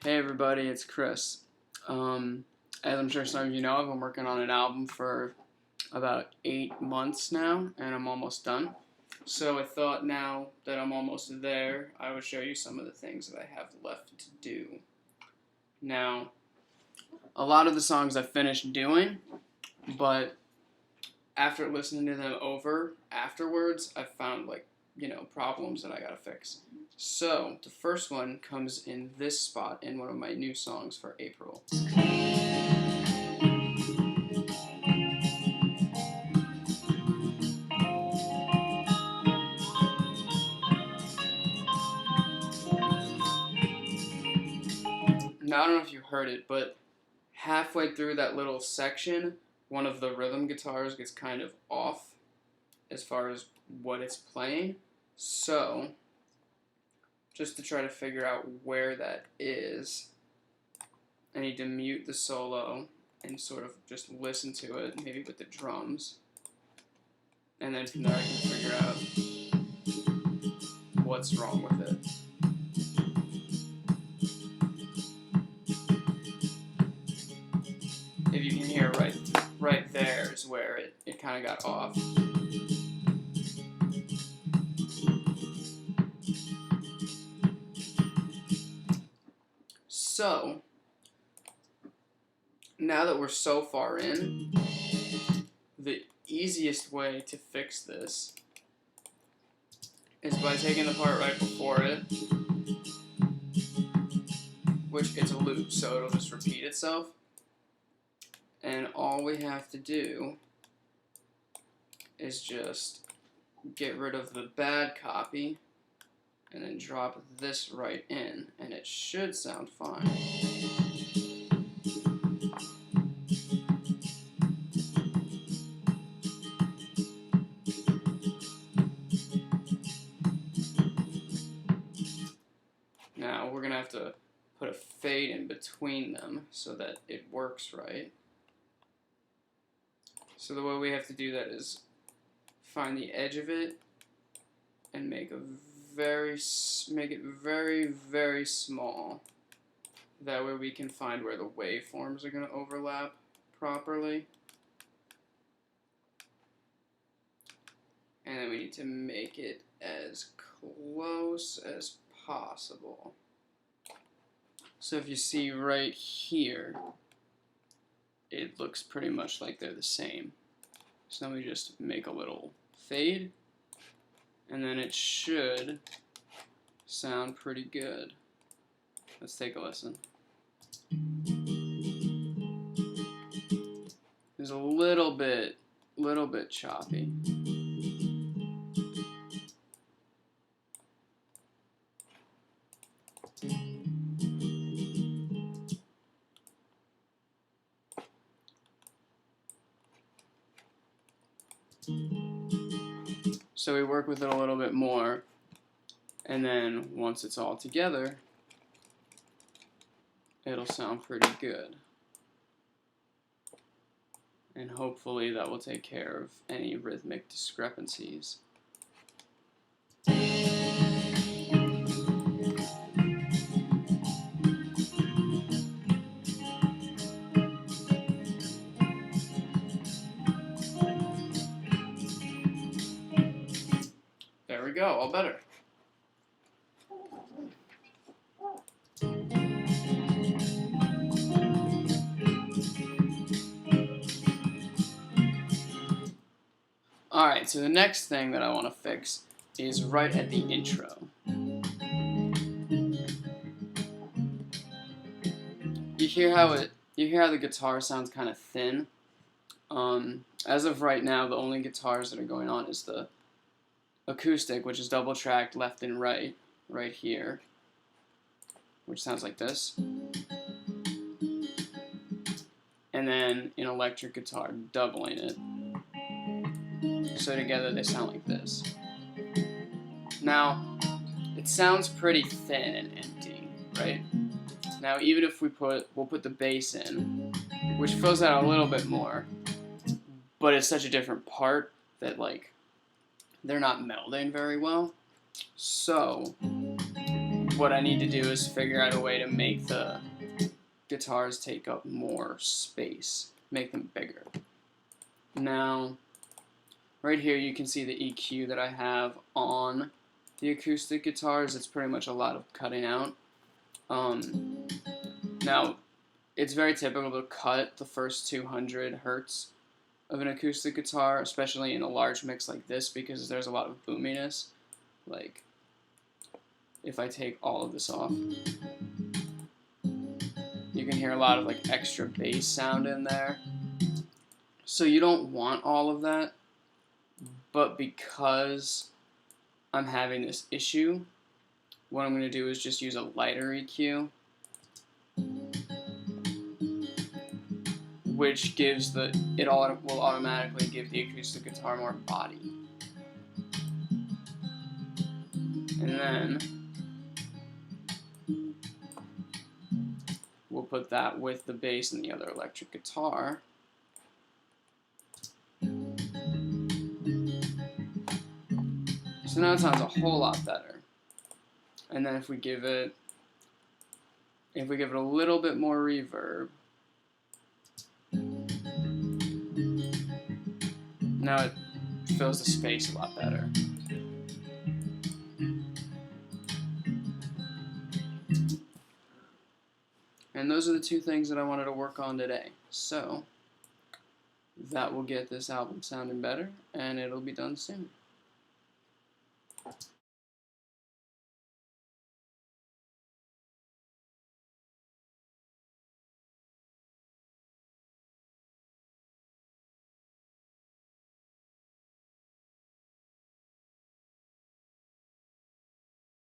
Hey everybody, it's Chris. As I'm sure some of you know, I've been working on an album for about 8 months now, and I'm almost done. So I thought now that I'm almost there, I would show you some of the things that I have left to do. Now, a lot of the songs I finished doing, but after listening to them over afterwards, I found problems that I gotta fix. So the first one comes in this spot in one of my new songs for April. Now I don't know if you heard it, but halfway through that little section, one of the rhythm guitars gets kind of off as far as what it's playing. So, just to try to figure out where that is, I need to mute the solo and sort of just listen to it, maybe with the drums. And then from there I can figure out what's wrong with it. If you can hear right there is where it kind of got off. So, now that we're so far in, the easiest way to fix this is by taking the part right before it, which it's a loop, so it'll just repeat itself. And all we have to do is just get rid of the bad copy and then drop this right in, and it should sound fine. Now we're gonna have to put a fade in between them so that it works right. So the way we have to do that is find the edge of it and make it very, very small. That way we can find where the waveforms are going to overlap properly. And then we need to make it as close as possible. So if you see right here, it looks pretty much like they're the same. So then we just make a little fade, and then it should sound pretty good. Let's take a listen. There's a little bit choppy. So we work with it a little bit more, and then once it's all together, it'll sound pretty good. And hopefully that will take care of any rhythmic discrepancies. There we go, all better. Alright, so the next thing that I want to fix is right at the intro. You hear how the guitar sounds kind of thin? As of right now, the only guitars that are going on is the acoustic, which is double tracked left and right here, which sounds like this. And then an electric guitar doubling it. So together they sound like this. Now, it sounds pretty thin and empty, right? Now, even if we'll put the bass in, which fills out a little bit more, but it's such a different part that they're not melding very well. So what I need to do is figure out a way to make the guitars take up more space, make them bigger. Now, right here you can see the EQ that I have on the acoustic guitars. It's pretty much a lot of cutting out. Now, it's very typical to cut the first 200 hertz of an acoustic guitar, especially in a large mix like this, because there's a lot of boominess. Like, if I take all of this off, you can hear a lot of like extra bass sound in there. So you don't want all of that, but because I'm having this issue, what I'm going to do is just use a lighter EQ, which gives will automatically give the acoustic guitar more body. And then we'll put that with the bass and the other electric guitar. So now it sounds a whole lot better. And then if we give it a little bit more reverb, now it fills the space a lot better. And those are the two things that I wanted to work on today. So that will get this album sounding better, and it'll be done soon.